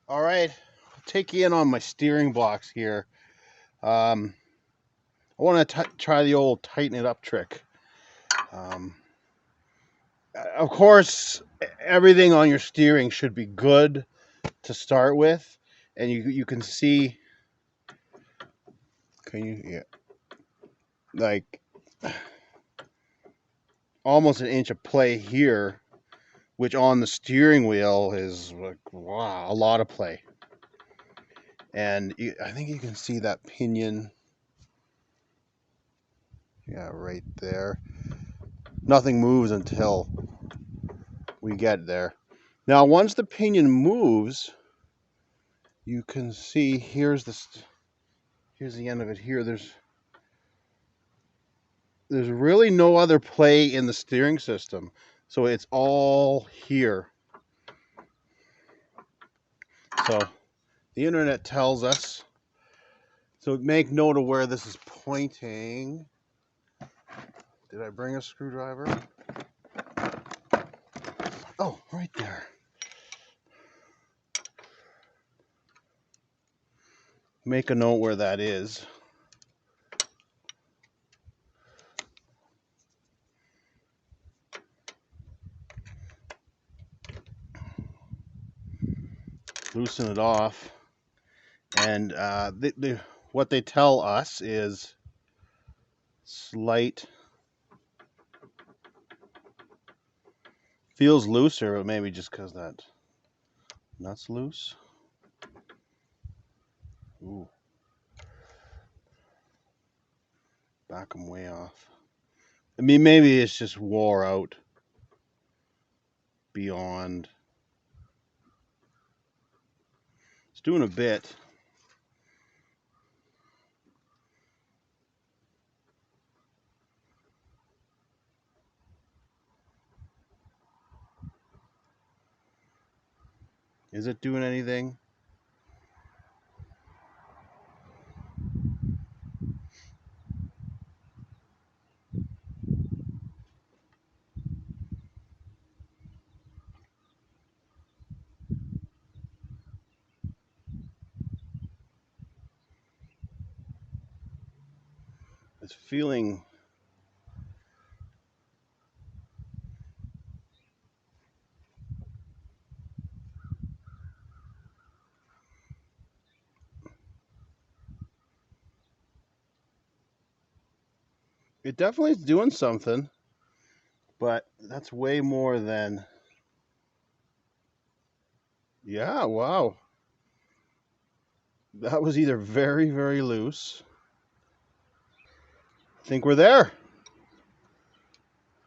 All right, I'll take you in on my steering blocks here. I want to try the old tighten it up trick. Of course, everything on your steering should be good to start with, and you can see. Can you? Yeah, like almost an inch of play here, which on the steering wheel is like wow, a lot of play. And I think you can see that pinion. Yeah, right there. Nothing moves until we get there. Now, once the pinion moves, you can see here's the end of it here. There's really no other play in the steering system, so it's all here. So the internet tells us. So make note of where this is pointing. Did I bring a screwdriver? Oh, right there. Make a note where that is. Loosen it off. And what they tell us is slight. Feels looser, but maybe just because that nut's loose. Ooh. Back them way off. I mean, maybe it's just wore out beyond. It's doing a bit. Is it doing anything? It's feeling. It definitely is doing something, but that's way more than. Yeah, wow. That was either very, very loose. I think we're there.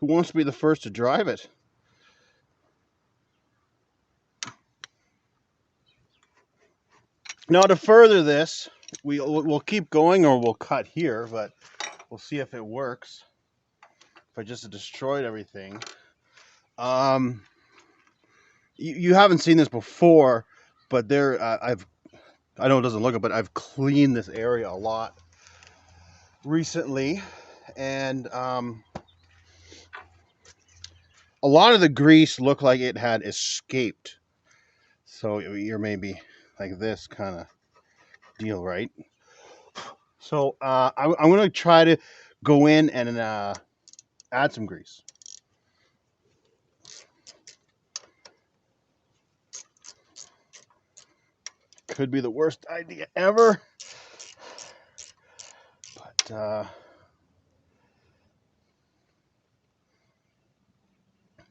Who wants to be the first to drive it? Now, to further this, we'll keep going or we'll cut here, but we'll see if it works. If I just destroyed everything. You haven't seen this before, but I know it doesn't look it, but I've cleaned this area a lot recently, and a lot of the grease looked like it had escaped. So you're maybe like this kind of deal, right? So I'm going to try to go in and add some grease. Could be the worst idea ever, but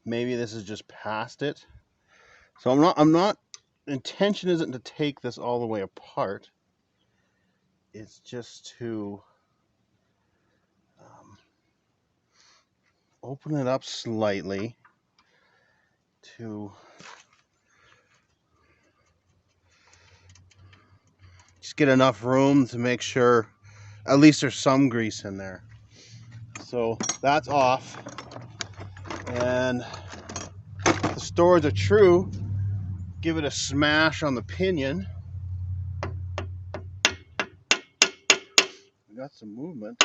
maybe this is just past it. So I'm not. Intention isn't to take this all the way apart. It's just to open it up slightly to just get enough room to make sure at least there's some grease in there. So that's off, and if the stories are true, give it a smash on the pinion. We got some movement.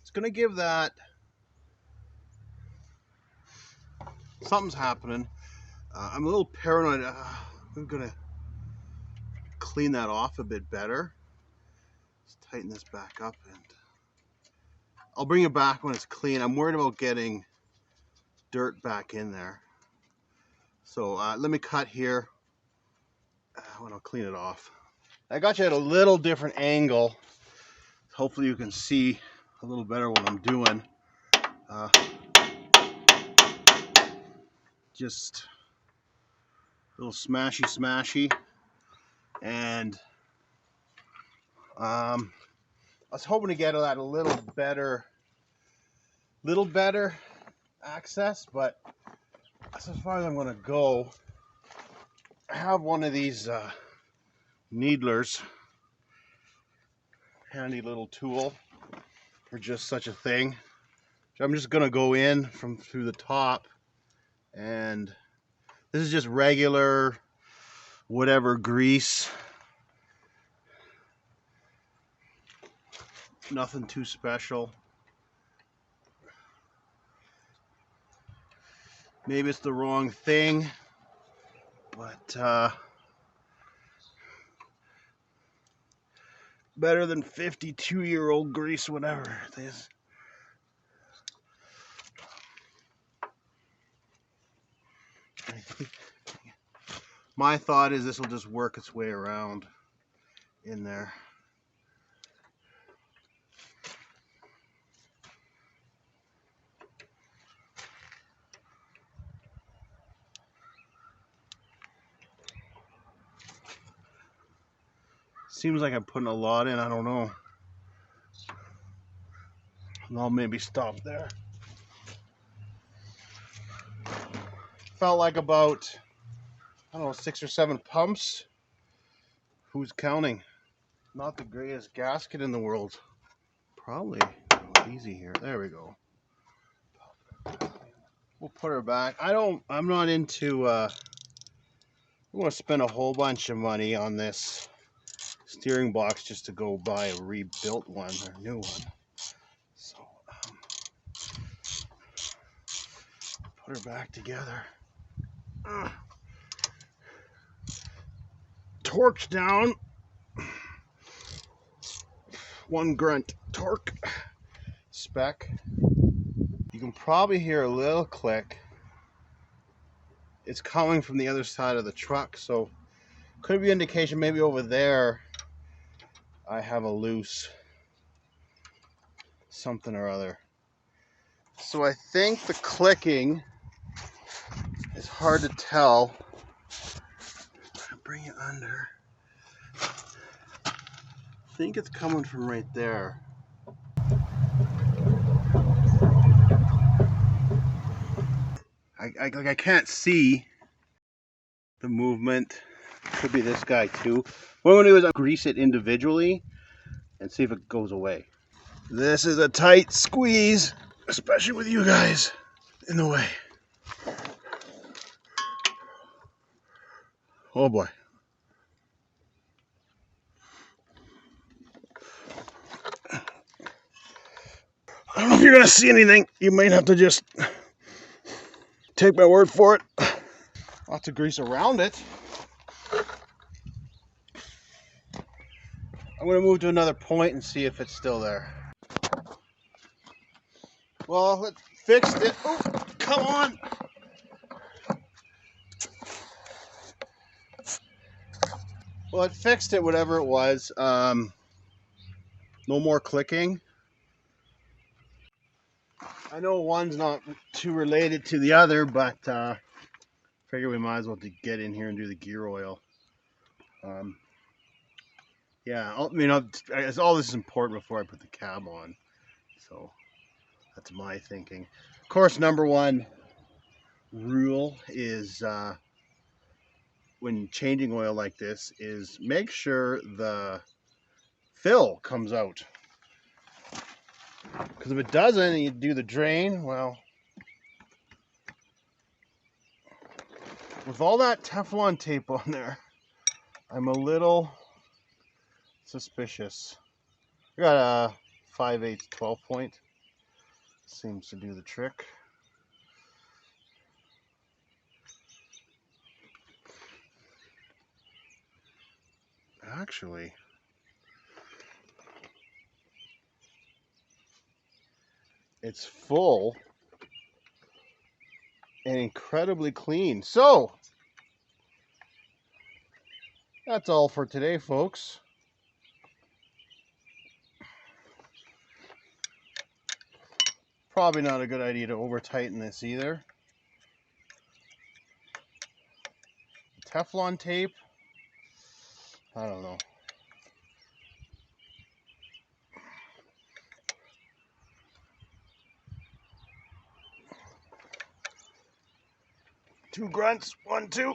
It's going to give that something's happening. I'm a little paranoid. I'm gonna clean that off a bit better. Let's tighten this back up, and I'll bring it back when it's clean. I'm worried about getting dirt back in there. So let me cut here when I'll clean it off. I got you at a little different angle. Hopefully you can see a little better what I'm doing. Just a little smashy. And I was hoping to get that a little better access, but that's as far as I'm gonna go. I have one of these needlers, handy little tool for just such a thing. So I'm just gonna go in from through the top, and this is just regular whatever grease, nothing too special. Maybe it's the wrong thing, but better than 52-year-old grease, whatever it is. My thought is this will just work its way around in there. Seems like I'm putting a lot in, I don't know. I'll maybe stop there. Felt like about, I don't know, 6 or 7 pumps. Who's counting? Not the greatest gasket in the world. Probably easy here. There we go. We'll put her back. I'm not into, I want to spend a whole bunch of money on this steering box just to go buy a rebuilt one or a new one. So, put her back together. Torque's down. 1 grunt torque spec. You can probably hear a little click. It's coming from the other side of the truck, so could be indication maybe over there I have a loose something or other. So I think the clicking is hard to tell. Bring it under. I think it's coming from right there. I can't see the movement. Could be this guy too. What I'm gonna do is I'll grease it individually and see if it goes away. This is a tight squeeze, especially with you guys in the way. Oh boy. I don't know if you're gonna see anything. You might have to just take my word for it. Lots of grease around it. I'm gonna move to another point and see if it's still there. Well, it fixed it. Oh, come on. Well, it fixed it, whatever it was. No more clicking. I know one's not too related to the other, but figure we might as well get in here and do the gear oil. Yeah, I mean, all this is important before I put the cab on. So that's my thinking. Of course, number one rule is when changing oil like this is make sure the fill comes out. Because if it doesn't and you do the drain, well, with all that Teflon tape on there, I'm a little suspicious. I got a 5/8 12 point. Seems to do the trick. actually. It's full and incredibly clean. So, that's all for today, folks. Probably not a good idea to over tighten this either. Teflon tape, I don't know. Two grunts, 1, 2.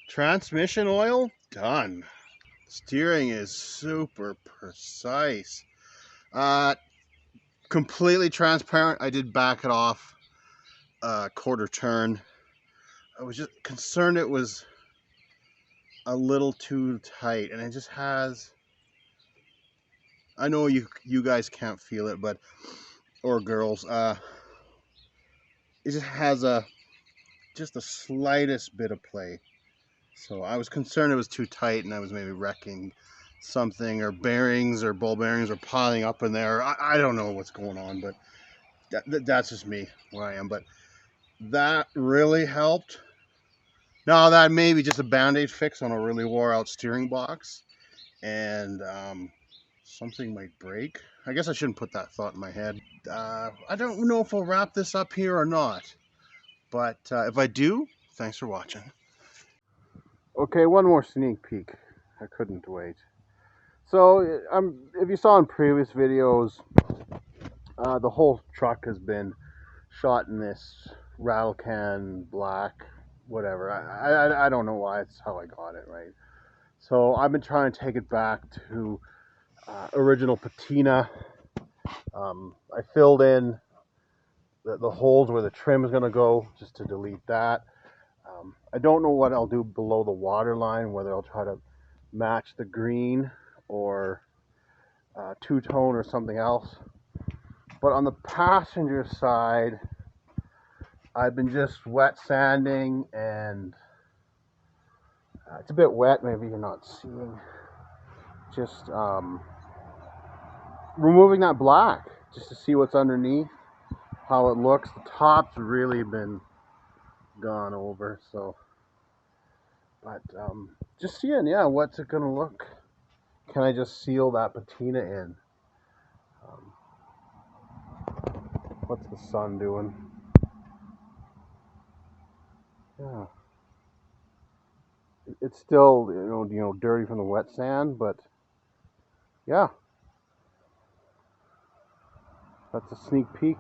Transmission oil, done. Steering is super precise. Completely transparent. I did back it off a quarter turn. I was just concerned it was a little too tight, and it just has, I know you guys can't feel it, but, or girls, it just has just the slightest bit of play. So I was concerned it was too tight and I was maybe wrecking something, or bearings or ball bearings are piling up in there. I don't know what's going on, but that's just me where I am. But that really helped. Now that may be just a band-aid fix on a really wore out steering box, and something might break. I guess I shouldn't put that thought in my head. I don't know if I'll wrap this up here or not, but if I do, thanks for watching. Okay, one more sneak peek. I couldn't wait. So, if you saw in previous videos, the whole truck has been shot in this rattle can black, whatever. I don't know why. It's how I got it, right? So I've been trying to take it back to original patina. I filled in the holes where the trim is going to go, just to delete that. I don't know what I'll do below the water line, whether I'll try to match the green or two-tone or something else. But on the passenger side, I've been just wet sanding, and it's a bit wet, maybe you're not seeing. Just removing that black just to see what's underneath, how it looks. The top's really been gone over, so, but just seeing, yeah, what's it gonna look. Can I just seal that patina in? What's the sun doing? Yeah, it's still, you know, dirty from the wet sand, but yeah, that's a sneak peek.